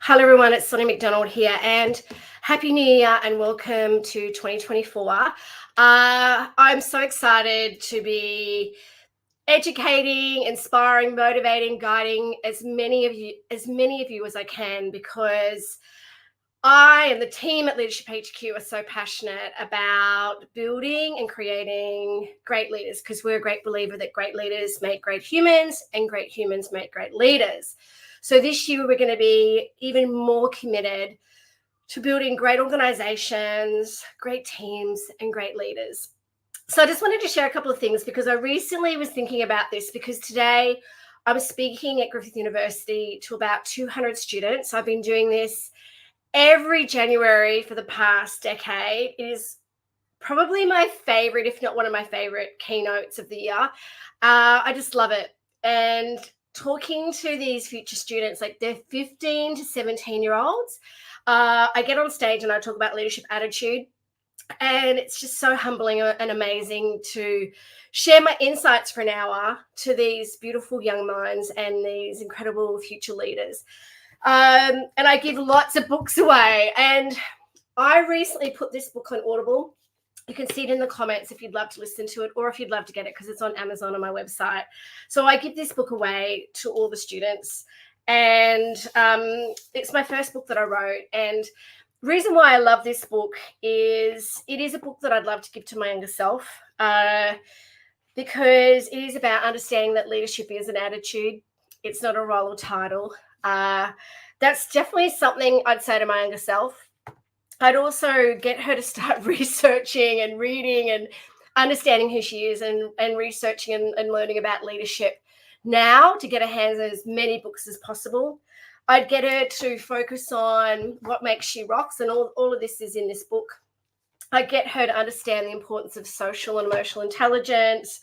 Hello everyone, it's Sonia McDonald here and Happy New Year and welcome to 2024. I'm so excited to be educating, inspiring, motivating, guiding as many of you as I can, because I and the team at Leadership HQ are so passionate about building and creating great leaders, because we're a great believer that great leaders make great humans and great humans make great leaders. So this year we're going to be even more committed to building great organizations, great teams, and great leaders. So I just wanted to share a couple of things, because I recently was thinking about this, because today I'm speaking at Griffith University to about 200 students. I've been doing this every January for the past decade. It is probably my favorite, if not one of my favorite keynotes of the year. I just love it. And talking to these future students, like they're 15 to 17-year-olds, I get on stage and I talk about leadership attitude. And it's just so humbling and amazing to share my insights for an hour to these beautiful young minds and these incredible future leaders. And I give lots of books away. And I recently put this book on Audible. You can see it in the comments if you'd love to listen to it, or if you'd love to get it, because it's on Amazon on my website. So I give this book away to all the students. And it's my first book that I wrote. And the reason why I love this book is it is a book that I'd love to give to my younger self, because it is about understanding that leadership is an attitude. It's not a role or title. That's definitely something I'd say to my younger self. I'd also get her to start researching and reading and understanding who she is, and researching and learning about leadership now, to get her hands on as many books as possible. I'd get her to focus on what makes she rocks, and all of this is in this book. I'd get her to understand the importance of social and emotional intelligence,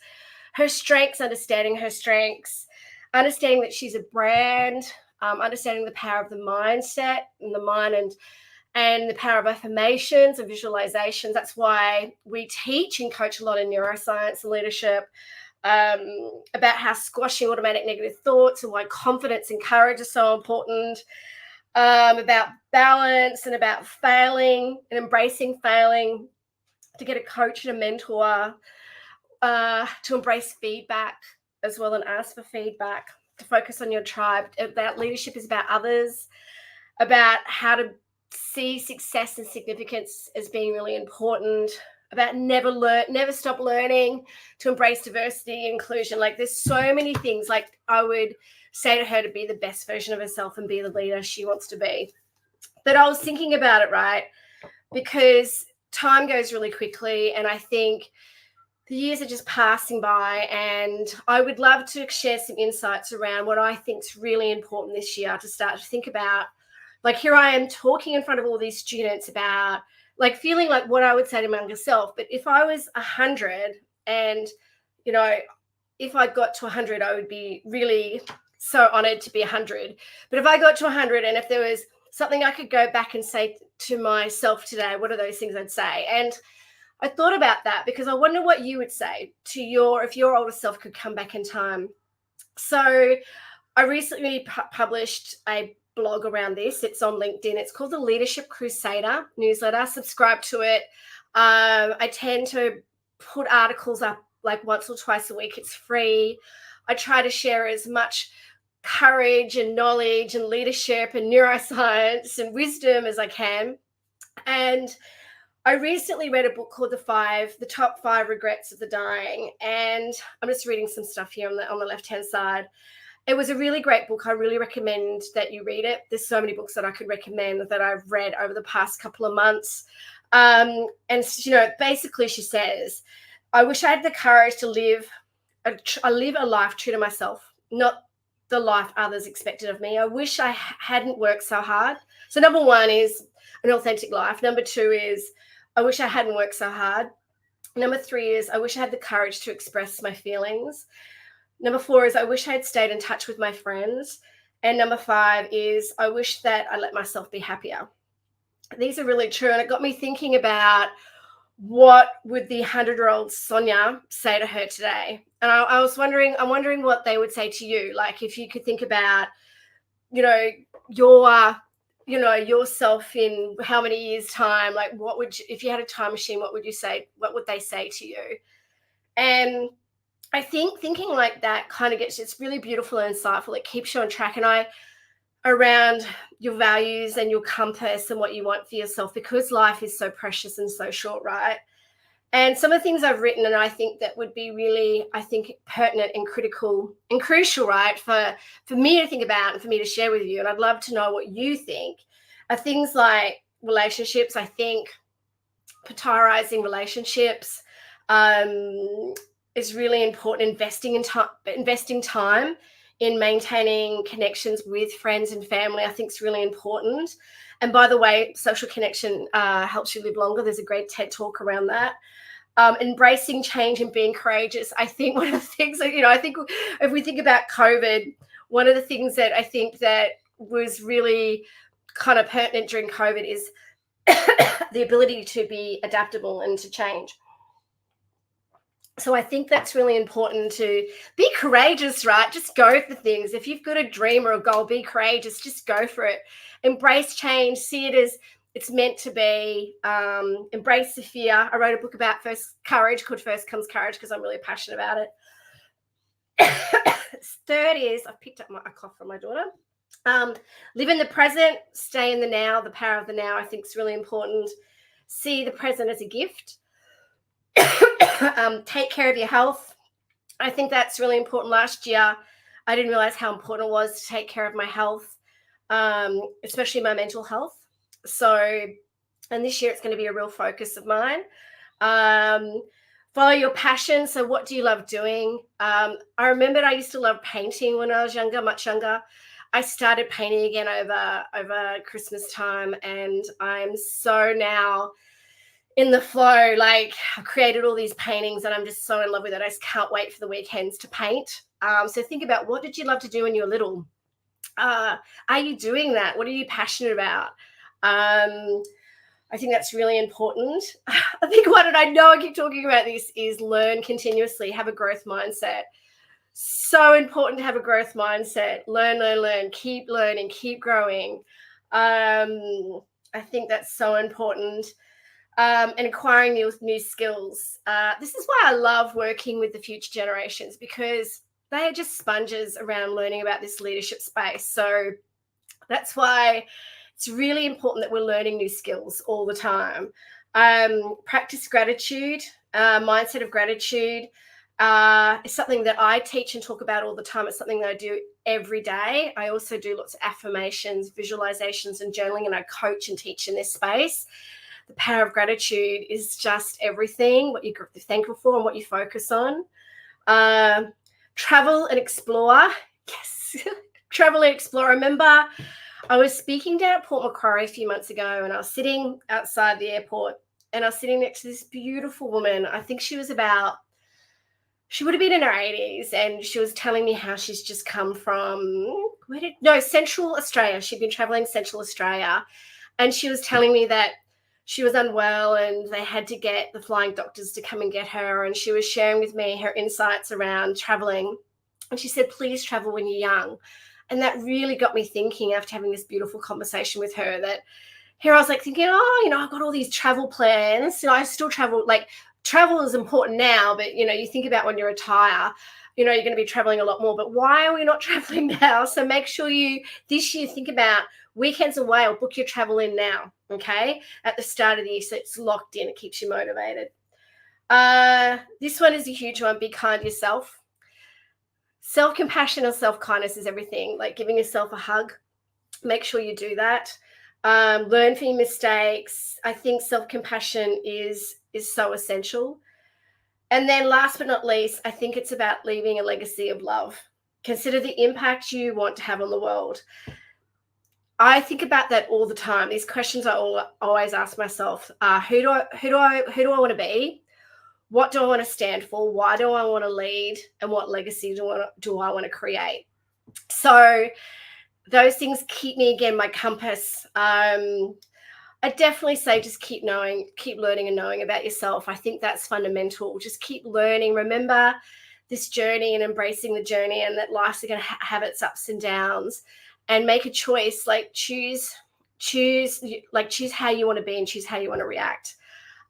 her strengths, understanding her strengths, understanding that she's a brand, understanding the power of the mindset and the mind, and the power of affirmations and visualizations. That's why we teach and coach a lot in neuroscience and leadership, about how squashing automatic negative thoughts and why confidence and courage are so important, about balance and about failing and embracing failing, to get a coach and a mentor, to embrace feedback as well and ask for feedback, to focus on your tribe. About leadership is about others, about how to see success and significance as being really important, about never stop learning, to embrace diversity and inclusion. Like, there's so many things. Like, I would say to her to be the best version of herself and be the leader she wants to be. But I was thinking about it, right? Because time goes really quickly, and I think the years are just passing by, and I would love to share some insights around what I think is really important this year, to start to think about. Like, here I am talking in front of all these students about, like, feeling like what I would say to my younger self. But if I was 100, and, you know, if I got to 100, I would be really so honored to be 100. But if I got to 100, and if there was something I could go back and say to myself today, what are those things I'd say? And I thought about that, because I wonder what you would say to if your older self could come back in time. So I recently published a blog around this. It's on LinkedIn. It's called the Leadership Crusader newsletter. Subscribe to it. I tend to put articles up like once or twice a week. It's free. I try to share as much courage and knowledge and leadership and neuroscience and wisdom as I can. And I recently read a book called The Top 5 Regrets of the Dying. And I'm just reading some stuff here on the left-hand side. It was a really great book. I really recommend that you read it. There's so many books that I could recommend that I've read over the past couple of months. And, basically she says, I wish I had the courage to live a life true to myself, not the life others expected of me. I wish I hadn't worked so hard. So number one is an authentic life. Number two is, I wish I hadn't worked so hard. Number three is, I wish I had the courage to express my feelings. Number four is, I wish I had stayed in touch with my friends. And number five is, I wish that I let myself be happier. These are really true. And it got me thinking about, what would the 100-year-old Sonia say to her today? And I'm wondering what they would say to you. Like, if you could think about, your yourself in how many years' time? Like, what would you, if you had a time machine, what would you say? What would they say to you? And I think thinking like that kind of it's really beautiful and insightful. It keeps you on track. And around your values and your compass and what you want for yourself, because life is so precious and so short, right? And some of the things I've written, and I think that would be really, I think, pertinent and critical and crucial, right, for me to think about and for me to share with you. And I'd love to know what you think, are things like relationships. I think prioritizing relationships is really important. Investing time in maintaining connections with friends and family, I think, is really important. And by the way, social connection helps you live longer. There's a great TED talk around that. Embracing change and being courageous. I think one of the things that, I think if we think about COVID, one of the things that I think that was really kind of pertinent during COVID is the ability to be adaptable and to change. So I think that's really important, to be courageous, right? Just go for things. If you've got a dream or a goal, be courageous, just go for it. Embrace change, see it as it's meant to be. Embrace the fear. I wrote a book about courage called First Comes Courage because I'm really passionate about it. Third is, I've picked up a cough from my daughter. Live in the present, stay in the now. The power of the now, I think, is really important. See the present as a gift. Take care of your health. I think that's really important. Last year, I didn't realize how important it was to take care of my health, especially my mental health. So, and this year it's going to be a real focus of mine. Follow your passion. So what do you love doing? I remembered I used to love painting when I was younger, much younger. I started painting again over Christmas time, and I'm so now in the flow. Like, I've created all these paintings and I'm just so in love with it. I just can't wait for the weekends to paint. So think about, what did you love to do when you were little? Are you doing that? What are you passionate about? I think that's really important. I think one, and I know I keep talking about this, is learn continuously, have a growth mindset. So important to have a growth mindset. Learn, keep learning, keep growing. I think that's so important. And acquiring new skills. This is why I love working with the future generations, because they are just sponges around learning about this leadership space. So that's why it's really important that we're learning new skills all the time. Practice gratitude, mindset of gratitude is something that I teach and talk about all the time. It's something that I do every day. I also do lots of affirmations, visualizations, and journaling, and I coach and teach in this space. The power of gratitude is just everything, what you're thankful for and what you focus on. Travel and explore. Yes, travel and explore. I remember I was speaking down at Port Macquarie a few months ago, and I was sitting outside the airport, and I was sitting next to this beautiful woman. I think she would have been in her 80s, and she was telling me how she's just come from, Central Australia. She'd been traveling Central Australia, and she was telling me that she was unwell and they had to get the flying doctors to come and get her. And she was sharing with me her insights around traveling. And she said, please travel when you're young. And that really got me thinking, after having this beautiful conversation with her, that here I was like thinking, I've got all these travel plans. I still travel. Like, travel is important now, but, you think about when you retire, you're going to be traveling a lot more. But why are we not traveling now? So make sure this year, think about weekends away, or book your travel in now, okay, at the start of the year, so it's locked in. It keeps you motivated. This one is a huge one. Be kind to yourself. Self-compassion or self-kindness is everything. Like giving yourself a hug. Make sure you do that. Learn from your mistakes. I think self-compassion is so essential. And then last but not least, I think it's about leaving a legacy of love. Consider the impact you want to have on the world. I think about that all the time. These questions I always ask myself: who do I want to be? What do I want to stand for? Why do I want to lead? And what legacy do I want to create? So those things keep me, again, my compass. I definitely say just keep learning and knowing about yourself. I think that's fundamental. Just keep learning. Remember this journey and embracing the journey, and that life's going to have its ups and downs. And make a choice, like choose choose how you want to be and choose how you want to react.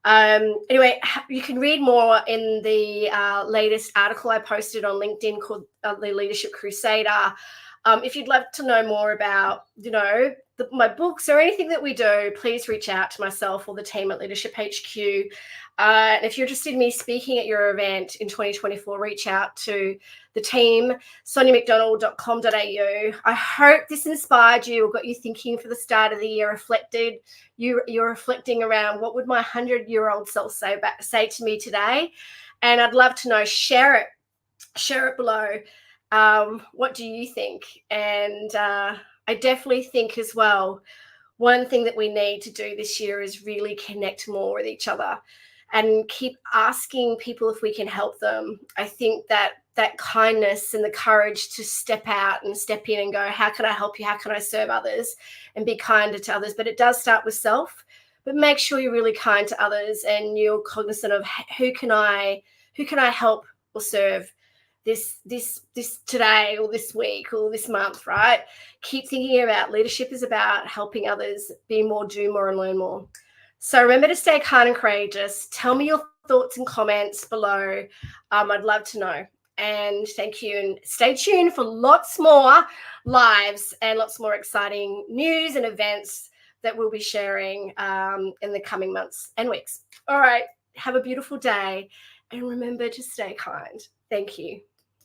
Anyway, you can read more in the latest article I posted on LinkedIn called The Leadership Crusader. If you'd love to know more about, my books or anything that we do, please reach out to myself or the team at Leadership HQ. And if you're interested in me speaking at your event in 2024, reach out to the team, soniamcdonald.com.au. I hope this inspired you or got you thinking for the start of the year, you're reflecting around what would my 100-year-old self say to me today. And I'd love to know, share it below. What do you think? And I definitely think as well, one thing that we need to do this year is really connect more with each other and keep asking people if we can help them. I think that kindness and the courage to step out and step in and go, how can I help you? How can I serve others? And be kinder to others. But it does start with self. But make sure you're really kind to others and you're cognizant of who can I help or serve this today or this week or this month, right? Keep thinking about leadership is about helping others be more, do more, and learn more. So remember to stay kind and courageous. Tell me your thoughts and comments below. I'd love to know. And thank you. And stay tuned for lots more lives and lots more exciting news and events that we'll be sharing in the coming months and weeks. All right. Have a beautiful day. And remember to stay kind. Thank you.